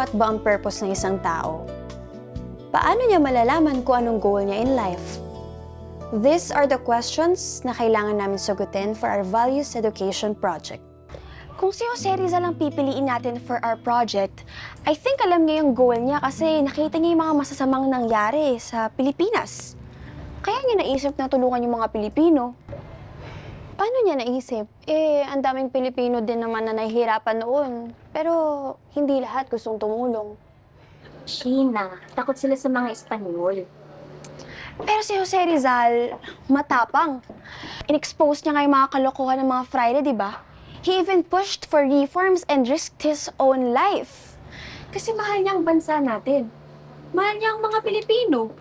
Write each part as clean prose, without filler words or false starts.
what ba ang purpose ng isang tao? Paano niya malalaman kung anong goal niya in life? These are the questions na kailangan namin sagutin for our Values Education Project. Kung si Jose Rizal ang pipiliin natin for our project, I think alam niya yung goal niya kasi nakita niya yung mga masasamang nangyari sa Pilipinas. Kaya niya naisip na tulungan yung mga Pilipino. Paano niya naisip? Ang daming Pilipino din naman na nahihirapan noon. Pero hindi lahat gustong tumulong. Sheena, takot sila sa mga Espanyol. Pero si Jose Rizal, matapang. In-expose niya nga yung mga kalokohan ng mga Friday, di ba? He even pushed for reforms and risked his own life. Kasi mahal niya ang bansa natin. Mahal niya ang mga Pilipino.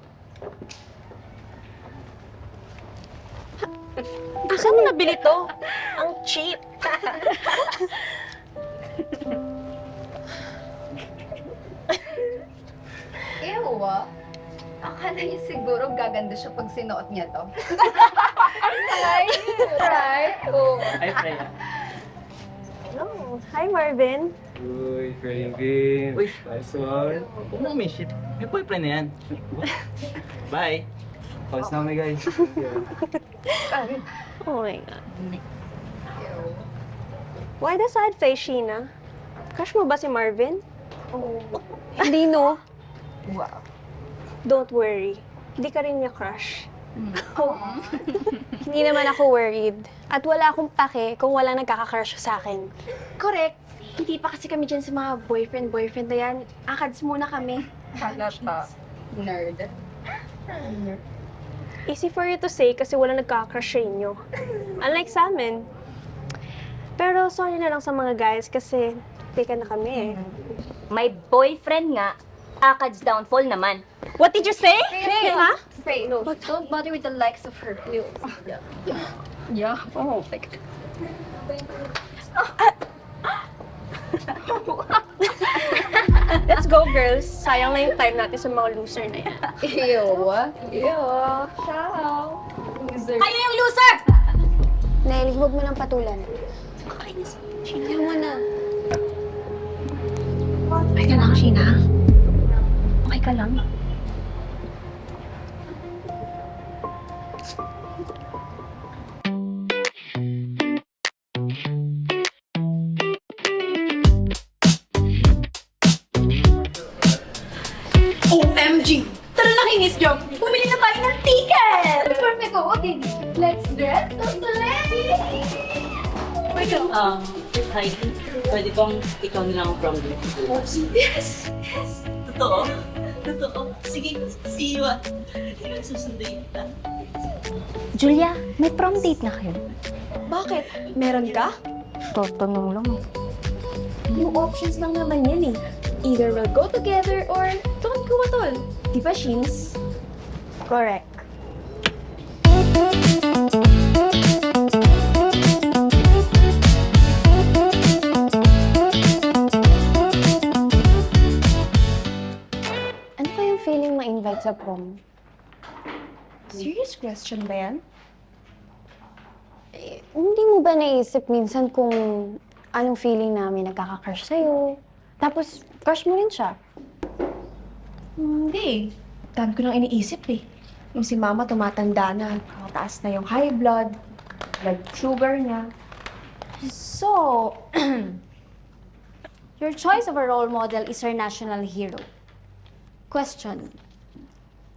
Saan mo nabili to? Ang cheap. Ewa. Akala niya siguro gaganda siya pag sinuot niya to. Right? Oh. Hi, Freya. Hello. Hi, Marvin. Uy, Craving. Uy, nice one. Huwag mo may shit. May boyfriend na yan. Bye. Pause na kami, guys. Oh my God. Why the sad face, Sheena? Crush mo ba si Marvin? Oh. Hindi, no? Wow. Don't worry. Hindi ka rin niya crush. Hindi naman ako worried. At wala akong pake kung wala nagkaka-crush sa akin. Correct. Hindi pa kasi kami dyan sa mga boyfriend na yan. Akads muna kami. Halata. Nerd. Easy for you to say kasi wala nagkaka-crush sa inyo. Unlike sa amin. Pero sorry na lang sa mga guys kasi teka na kami eh. May boyfriend nga, Akads downfall naman. What did you say? Faye, Ha? Faye, no. Don't bother with the likes of her. Yeah. Oh, like. Let's go, girls. Sayang na yung time natin sa mga loser na yan. Ew. Ciao. Loser. Kayo yung loser! Nelly, huwag mo nang patulan. Kaya mo na. Okay ka lang, Sheena. Okay ka lang. OMG! Tara na kay Miss Jom! Bumili na tayo ng ticket! Perfect. Okay. Let's dress to slay. Hi, pwede bang ikaw na lang ang prom date? Yes! Totoo? Totoo? Sige, see you ah. Sige, susunduin kita. Julia, may prom date na kayo. Bakit? Meron ka? Tatanong lang. Yung options lang naman yan eh. Either we'll go together or don't go at all. Di ba, Sheens? Correct. Ano kayang feeling ma-invite sa prom? Serious question ba yan? Hindi mo ba naisip minsan kung anong feeling namin nagkaka-crush sa'yo? Tapos, crush mo rin siya. Hindi. Dami ko nang iniisip eh. Yung si mama tumatanda na, mataas na yung high blood sugar niya. So, your choice of a role model is our national hero. Question.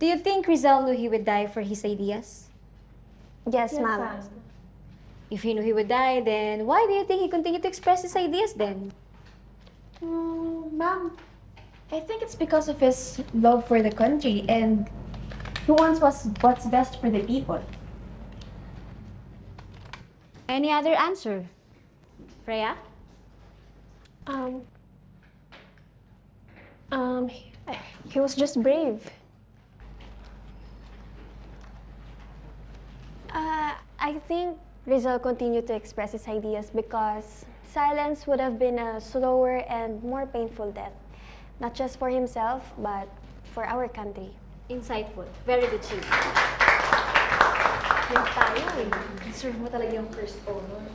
Do you think Rizal knew he would die for his ideas? Yes, ma'am. If he knew he would die, then why do you think he continued to express his ideas then? Ma'am, I think it's because of his love for the country and he wants what's best for the people. Any other answer? Freya? He was just brave. I think Rizal continued to express his ideas because silence would have been a slower and more painful death. Not just for himself, but for our country. Insightful. Very good, Chief. Yan tayo eh. Deserve mo talaga yung first honor.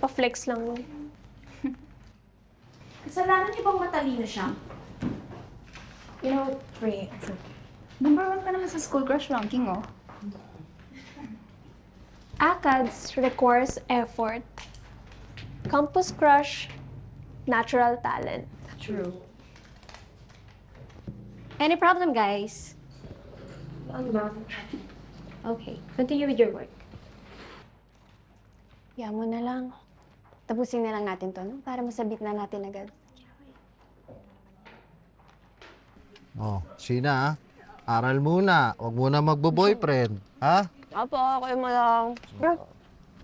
Pa-flex lang yun. Kasalanan niyo bang matalino siya? You know, Trey, Number 1 pa naman sa school crush ranking, oh. ACADS requires effort. Campus crush, natural talent. True. Any problem, guys? Okay, continue with your work. Yan mo na lang. Tapusin na lang natin to, no? Para masabit na natin agad. Oh, Sheena, aral muna. Huwag muna magbo-boyfriend. Ha? Opo, kayo mo lang.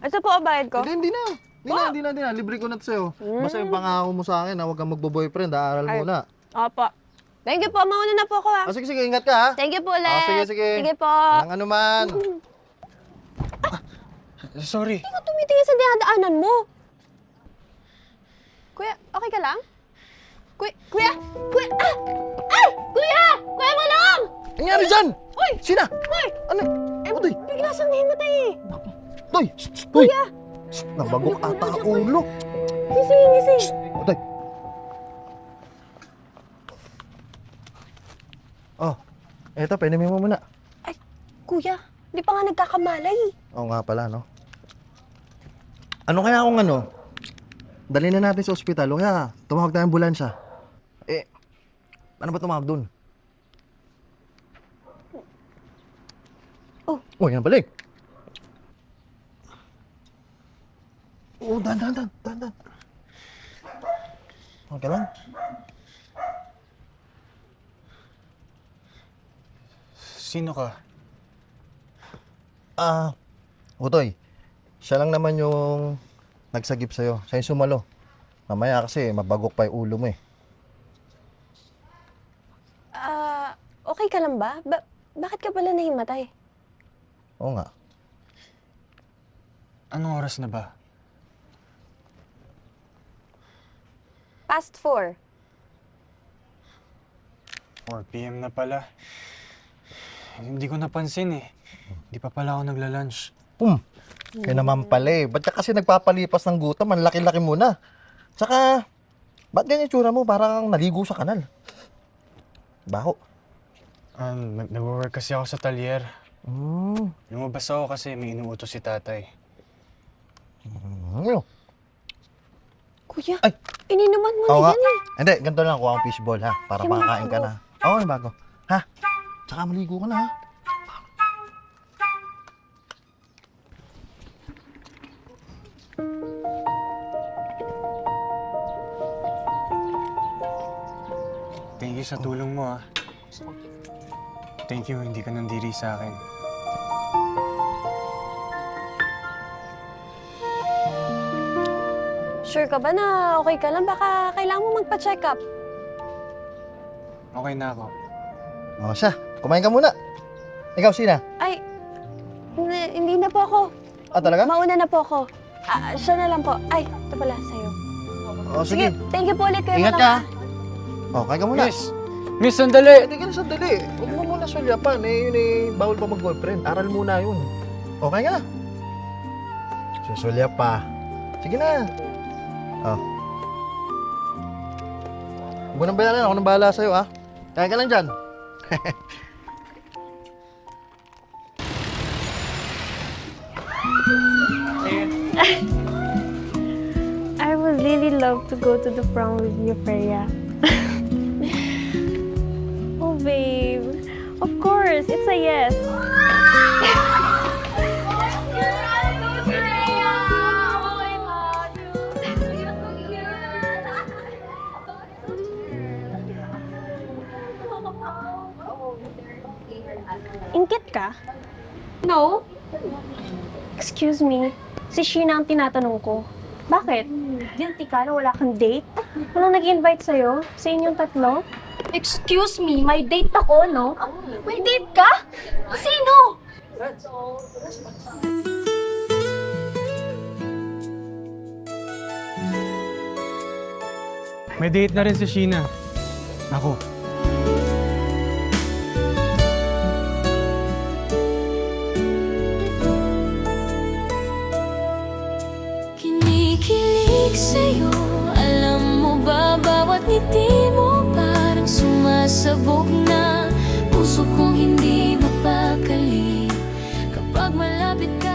Ito po, bayad ko. Hindi na. Libre ko na ito sa'yo. Basta yung pangako mo sa akin, huwag kang magbo-boyfriend. Aral muna. Opo. Thank you po. Mauna na po ako, ha? Sige, ingat ka, ha? Thank you po ulit. Sige. Sige po. Walang anuman. Sorry. Hindi ka tumitingin sa dinadaanan mo. Kuya, okay ka lang? Kuya! Kuya, malong! Nangyari dyan! Uy! Sheena! Uy! Ano? Utoy! Bigla siyang nahimatay eh. Utoy! Kuya! Nabagok ata ang ulo. Gising. Utoy! Oh, eto, painumin mo muna. Ay, kuya, di pa nga nagkakamalay. Oo nga pala, no? Ano kaya kung dali na natin sa ospital o kaya tumawag tayo ng ambulansya. Ano ba tumawag dun? Oh, yan balik. Oh, dahan. Okay lang. Sino ka? Utoy, siya lang naman yung nagsagip sa'yo. Siya yung sumalo. Mamaya kasi mabagok pa yung ulo mo eh. Okay ka lang ba? Bakit ka pala nahimatay? Oo nga. Anong oras na ba? Past 4. 4 PM na pala. Hindi ko napansin eh. Hindi pa pala ako nagla-lunch. Kaya naman pala eh. Ba't ka kasi nagpapalipas ng gutom? Ang laki-laki mo na. Tsaka, ba't ganyan yung tsura mo? Parang naligo sa kanal. Baho. Nag-work kasi ako sa talyer. Mm. Lumabas ako kasi may inuutos si tatay. Ano? Kuya, Ay! ininuman mo Oo na nga. yan eh. Hindi, ganito lang. Kuha akong fishball ha. Para Yung makakain ka bago. na. Oo, yung bago. Ha? Tsaka maligo ka na ha. Thank you sa tulong mo ah. Thank you, hindi ka nandiri sa akin. Sure ka ba na okay ka lang? Baka kailangan mo magpa-check up. Okay na ako. O siya, kumain ka muna. Ikaw, Sheena? Ay, hindi na po ako. Talaga? Mauna na po ako. Siya na lang po. Ay, ito pala sa'yo. O, sige. Thank you po ulit kayo. Ingat ka. O, kain ka muna. Miss, sandali! Hindi ka na sandali. Huwag mo muna sulyapan. Yun bawal pa mag-boyfriend. Aral muna yun. Okay ka na. Susulya pa. Sige na. Oh. Huwag mo nang bayaran. Ako nang bahala sa'yo, ah. Kaya ka lang dyan. I would really love to go to the prom with you, Freya. Oh, babe. Of course, it's a yes. Ingkit ka? No? Excuse me, si Sheena ang tinatanong ko. Bakit? Guilty ka na wala kang date? Walang nag-invite sa'yo? Sa inyong tatlo? Excuse me, may date ako, no? May date ka? Sino? May date na rin si Sheena. Ako. Kinikilig sa'yo, alam mo ba Sabog na puso kong hindi mapakali. Kapag malapit ka